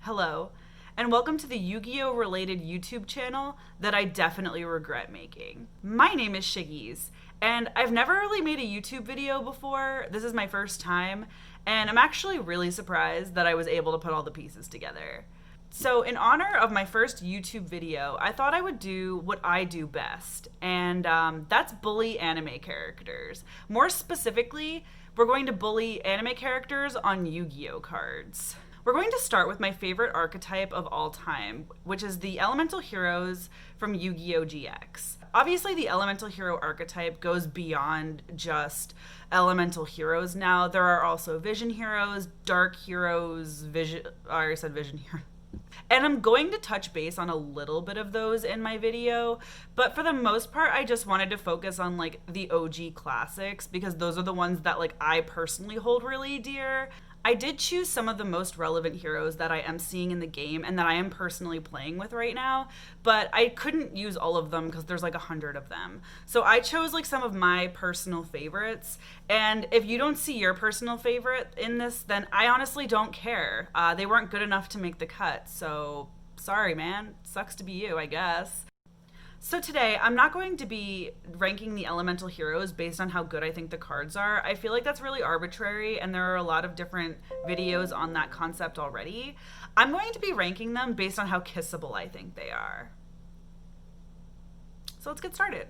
Hello, and welcome to the Yu-Gi-Oh! Related YouTube channel that I definitely regret making. My name is Shiggies, and I've never really made a YouTube video before. This is my first time, and I'm actually really surprised that I was able to put all the pieces together. So in honor of my first YouTube video, I thought I would do what I do best, and that's bully anime characters. More specifically, we're going to bully anime characters on Yu-Gi-Oh! Cards. We're going to start with my favorite archetype of all time, which is the Elemental Heroes from Yu-Gi-Oh! GX. Obviously, the Elemental Hero archetype goes beyond just Elemental Heroes now. There are also Vision Heroes, Dark Heroes, I already said Vision Heroes. And I'm going to touch base on a little bit of those in my video, but for the most part, I just wanted to focus on like the OG classics because those are the ones that like I personally hold really dear. I did choose some of the most relevant heroes that I am seeing in the game and that I am personally playing with right now, but I couldn't use all of them because there's like 100 of them. So I chose like some of my personal favorites, and if you don't see your personal favorite in this, then I honestly don't care. They weren't good enough to make the cut, so sorry man, sucks to be you, I guess. So today, I'm not going to be ranking the elemental heroes based on how good I think the cards are. I feel like that's really arbitrary, and there are a lot of different videos on that concept already. I'm going to be ranking them based on how kissable I think they are. So let's get started.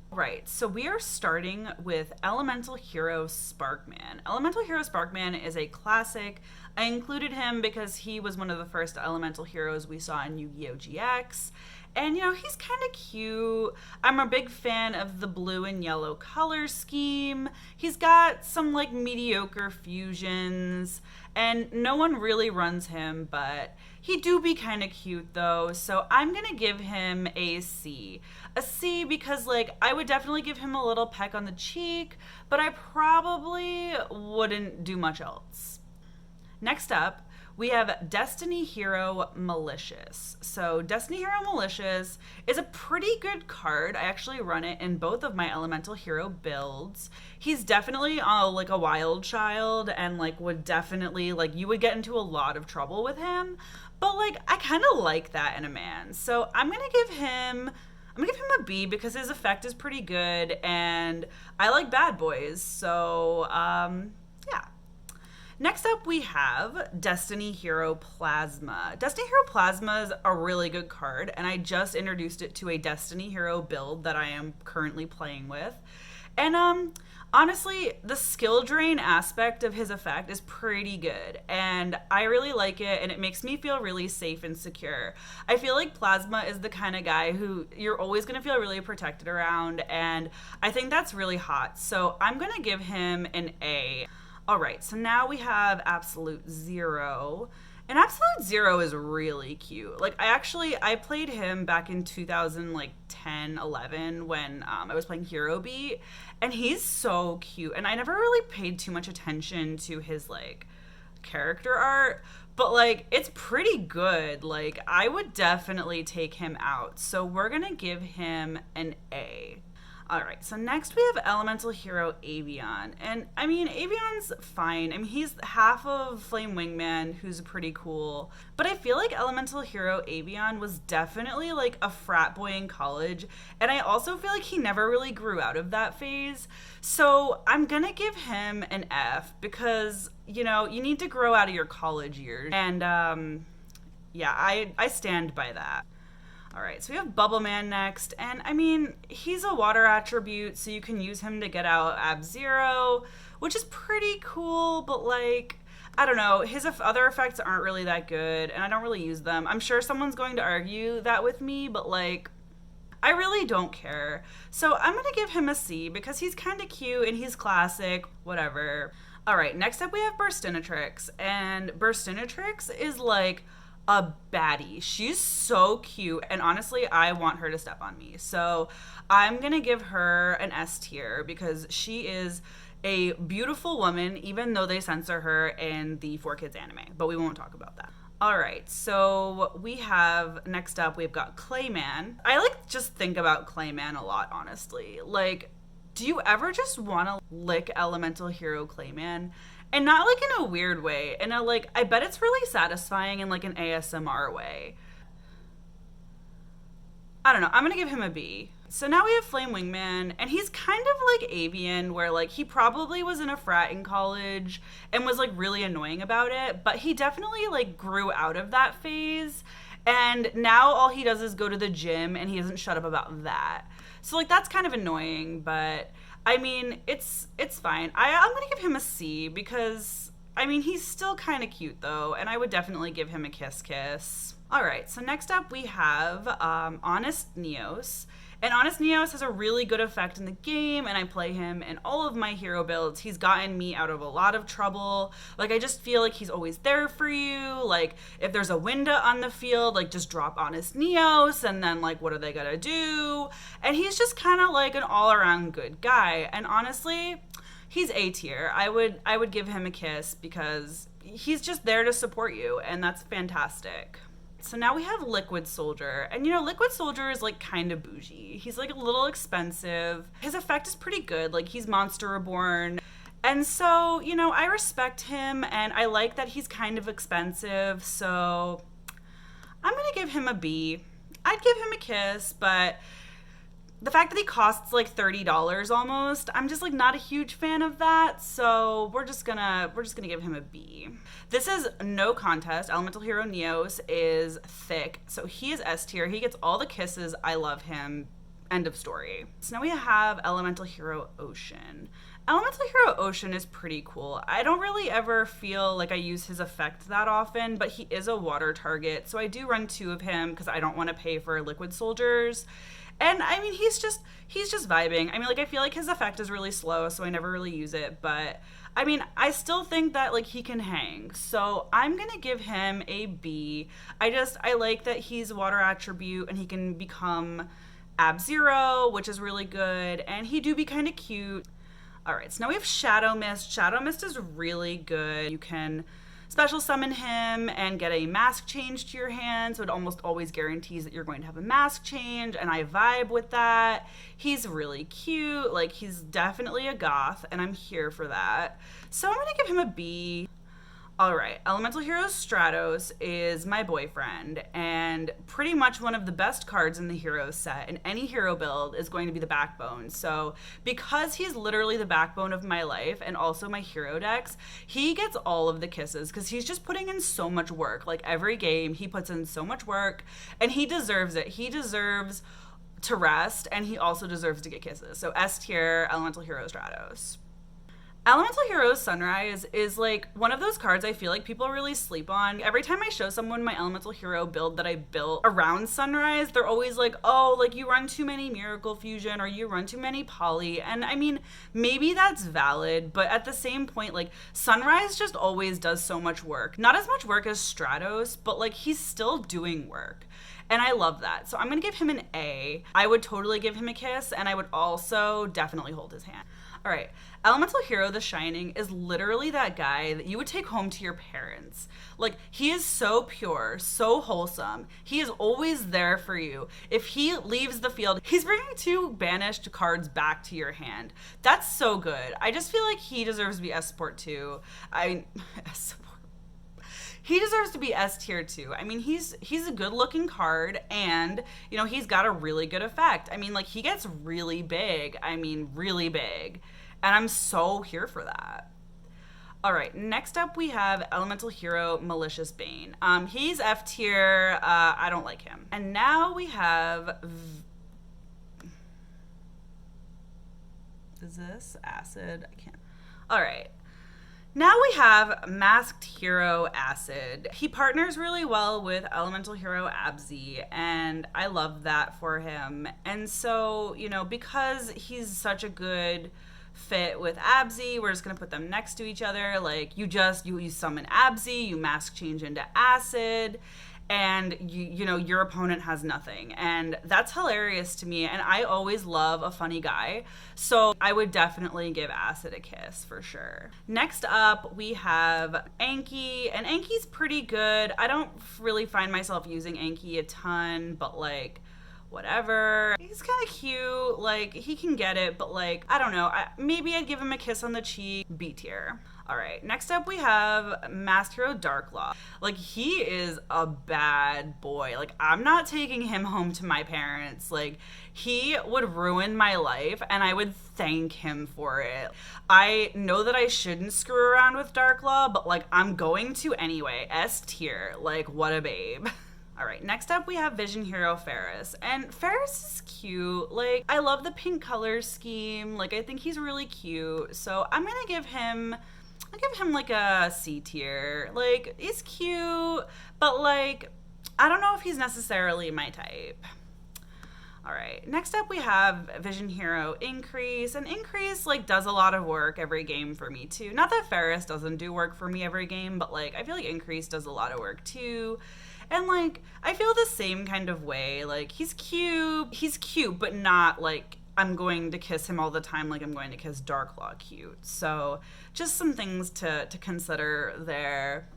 Right, so we are starting with Elemental Hero Sparckman. Elemental Hero Sparckman is a classic. I included him because he was one of the first elemental heroes we saw in Yu-Gi-Oh! GX. And, you know, he's kind of cute. I'm a big fan of the blue and yellow color scheme. He's got some, like, mediocre fusions, and no one really runs him, but he do be kind of cute, though, so I'm gonna give him a C. A C because, like, I would definitely give him a little peck on the cheek, but I probably wouldn't do much else. Next up, we have Destiny Hero Malicious. So Destiny Hero Malicious is a pretty good card. I actually run it in both of my Elemental Hero builds. He's definitely like a wild child, and like would definitely, like, you would get into a lot of trouble with him. But like, I kind of like that in a man. So I'm gonna give him a B because his effect is pretty good, and I like bad boys. So yeah. Next up, we have Destiny Hero Plasma. Destiny Hero Plasma is a really good card, and I just introduced it to a Destiny Hero build that I am currently playing with. And honestly, the skill drain aspect of his effect is pretty good, and I really like it, and it makes me feel really safe and secure. I feel like Plasma is the kind of guy who you're always going to feel really protected around, and I think that's really hot. So I'm going to give him an A. All right, so now we have Absolute Zero. And Absolute Zero is really cute. Like, I played him back in 2010, 11 when I was playing Hero Beat, and he's so cute. And I never really paid too much attention to his, like, character art, but, like, it's pretty good. Like, I would definitely take him out. So we're gonna give him an A. Alright, so next we have Elemental Hero Avion. And, I mean, Avion's fine. I mean, he's half of Flame Wingman, who's pretty cool. But I feel like Elemental Hero Avion was definitely, like, a frat boy in college. And I also feel like he never really grew out of that phase. So I'm gonna give him an F because, you know, you need to grow out of your college years. And, yeah, I stand by that. Alright, so we have Bubble Man next, and I mean, he's a water attribute, so you can use him to get out Ab-Zero, which is pretty cool, but like, I don't know, his other effects aren't really that good, and I don't really use them. I'm sure someone's going to argue that with me, but like, I really don't care. So I'm gonna give him a C, because he's kind of cute, and he's classic, whatever. Alright, next up we have Burstinatrix, and Burstinatrix is like a baddie. She's so cute, and honestly, I want her to step on me. So I'm gonna give her an S tier because she is a beautiful woman, even though they censor her in the 4Kids anime, but we won't talk about that. All right, so we have, next up, we've got Clayman. I like just think about Clayman a lot, honestly. Like, do you ever just want to lick Elemental Hero Clayman? And not like in a weird way. In a like, I bet it's really satisfying in like an ASMR way. I don't know. I'm gonna give him a B. So now we have Flame Wingman, and he's kind of like Avion, where like he probably was in a frat in college and was like really annoying about it, but he definitely like grew out of that phase. And now all he does is go to the gym, and he doesn't shut up about that. So like that's kind of annoying, but I mean it's fine. I'm gonna give him a C because I mean he's still kind of cute though, and I would definitely give him a kiss. All right, so next up we have Honest Neos. And Honest Neos has a really good effect in the game, and I play him in all of my hero builds. He's gotten me out of a lot of trouble. Like, I just feel like he's always there for you. Like, if there's a Winda on the field, like, just drop Honest Neos, and then, like, what are they gonna do? And he's just kind of like an all-around good guy. And honestly, he's A tier. I would give him a kiss because he's just there to support you, and that's fantastic. So now we have Liquid Soldier. And, you know, Liquid Soldier is, like, kind of bougie. He's, like, a little expensive. His effect is pretty good. Like, he's Monster Reborn. And so, you know, I respect him, and I like that he's kind of expensive. So I'm going to give him a B. I'd give him a kiss, but the fact that he costs like $30 almost, I'm just like not a huge fan of that. So we're just gonna give him a B. This is no contest. Elemental Hero Neos is thick, so he is S tier. He gets all the kisses. I love him. End of story. So now we have Elemental Hero Ocean. Elemental Hero Ocean is pretty cool. I don't really ever feel like I use his effect that often, but he is a water target, so I do run 2 of him because I don't want to pay for Liquid Soldiers. And I mean, he's just vibing. I mean, like, I feel like his effect is really slow, so I never really use it. But I mean, I still think that like he can hang. So I'm gonna give him a B. I like that he's water attribute and he can become Ab-Zero, which is really good. And he do be kind of cute. All right, so now we have Shadow Mist. Shadow Mist is really good. You can special summon him and get a mask change to your hand, so it almost always guarantees that you're going to have a mask change, and I vibe with that. He's really cute, like he's definitely a goth, and I'm here for that. So I'm gonna give him a B. All right, Elemental Hero Stratos is my boyfriend, and pretty much one of the best cards in the hero set, and any hero build is going to be the backbone. So because he's literally the backbone of my life and also my hero decks, he gets all of the kisses because he's just putting in so much work. Like every game, he puts in so much work, and he deserves it. He deserves to rest, and he also deserves to get kisses. So S tier, Elemental Hero Stratos. Elemental Hero Sunrise is like one of those cards I feel like people really sleep on. Every time I show someone my Elemental Hero build that I built around Sunrise, they're always like, oh, like you run too many Miracle Fusion or you run too many Poly. And I mean, maybe that's valid, but at the same point, like Sunrise just always does so much work. Not as much work as Stratos, but like he's still doing work. And I love that. So I'm gonna give him an A. I would totally give him a kiss, and I would also definitely hold his hand. All right, Elemental Hero The Shining is literally that guy that you would take home to your parents. Like, he is so pure, so wholesome. He is always there for you. If he leaves the field, he's bringing 2 banished cards back to your hand. That's so good. I just feel like he deserves to be S-Support too. He deserves to be S tier too. I mean, he's a good looking card, and you know, he's got a really good effect. I mean, like he gets really big. I mean, really big. And I'm so here for that. All right, next up we have Elemental Hero Malicious Bane. He's F tier. I don't like him. And now we have is this Acid? I can't. All right. Now we have Masked Hero Acid. He partners really well with Elemental Hero Abzi, and I love that for him. And so, you know, because he's such a good fit with Abzi, we're just gonna put them next to each other. Like, you summon Abzi, you mask change into Acid, and you know your opponent has nothing, and that's hilarious to me, and I always love a funny guy, so I would definitely give Acid a kiss for sure. Next up we have Anki, and Anki's pretty good. I don't really find myself using Anki a ton, but like whatever. He's kind of cute, like he can get it, but like I don't know, maybe I'd give him a kiss on the cheek. B tier. All right, next up we have Mastero Dark Law. Like, he is a bad boy. Like, I'm not taking him home to my parents. Like, he would ruin my life, and I would thank him for it. I know that I shouldn't screw around with Dark Law, but, like, I'm going to anyway. S tier. Like, what a babe. All right, next up we have Vision Hero Ferris. And Ferris is cute. Like, I love the pink color scheme. Like, I think he's really cute. So I'm gonna give him... I'll give him like a C tier. Like, he's cute, but like, I don't know if he's necessarily my type. All right, next up we have Vision Hero Increase. And Increase like does a lot of work every game for me too. Not that Ferris doesn't do work for me every game, but like I feel like Increase does a lot of work too. And like, I feel the same kind of way. Like, he's cute, but not like I'm going to kiss him all the time like I'm going to kiss Darklaw cute. So just some things to consider there.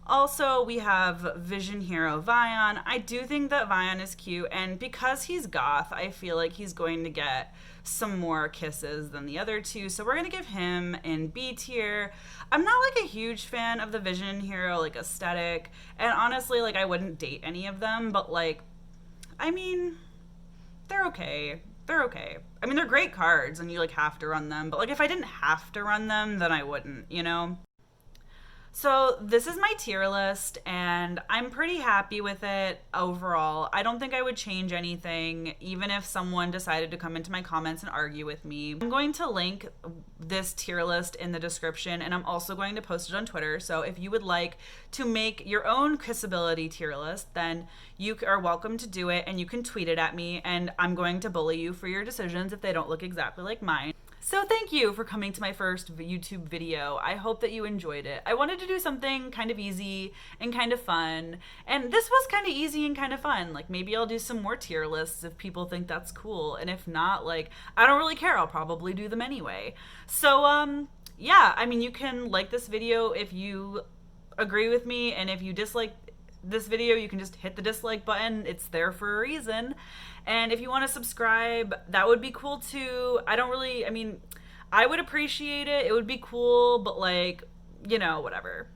Also, we have Vision Hero Vion. I do think that Vion is cute, and because he's goth, I feel like he's going to get some more kisses than the other two, so we're going to give him in B tier. I'm not like a huge fan of the Vision Hero like aesthetic, and honestly, like I wouldn't date any of them, but like, I mean, they're okay. They're okay. I mean, they're great cards and you like have to run them, but like if I didn't have to run them, then I wouldn't, you know? So this is my tier list and I'm pretty happy with it overall. I don't think I would change anything, even if someone decided to come into my comments and argue with me. I'm going to link this tier list in the description, and I'm also going to post it on Twitter. So if you would like to make your own Kissability tier list, then you are welcome to do it, and you can tweet it at me, and I'm going to bully you for your decisions if they don't look exactly like mine. So thank you for coming to my first YouTube video. I hope that you enjoyed it. I wanted to do something kind of easy and kind of fun, and this was kind of easy and kind of fun. Like, maybe I'll do some more tier lists if people think that's cool, and if not, like, I don't really care. I'll probably do them anyway. So, yeah, I mean, you can like this video if you agree with me, and if you dislike this video, you can just hit the dislike button. It's there for a reason. And if you want to subscribe, that would be cool too. I mean, I would appreciate it. It would be cool, but like, you know, whatever.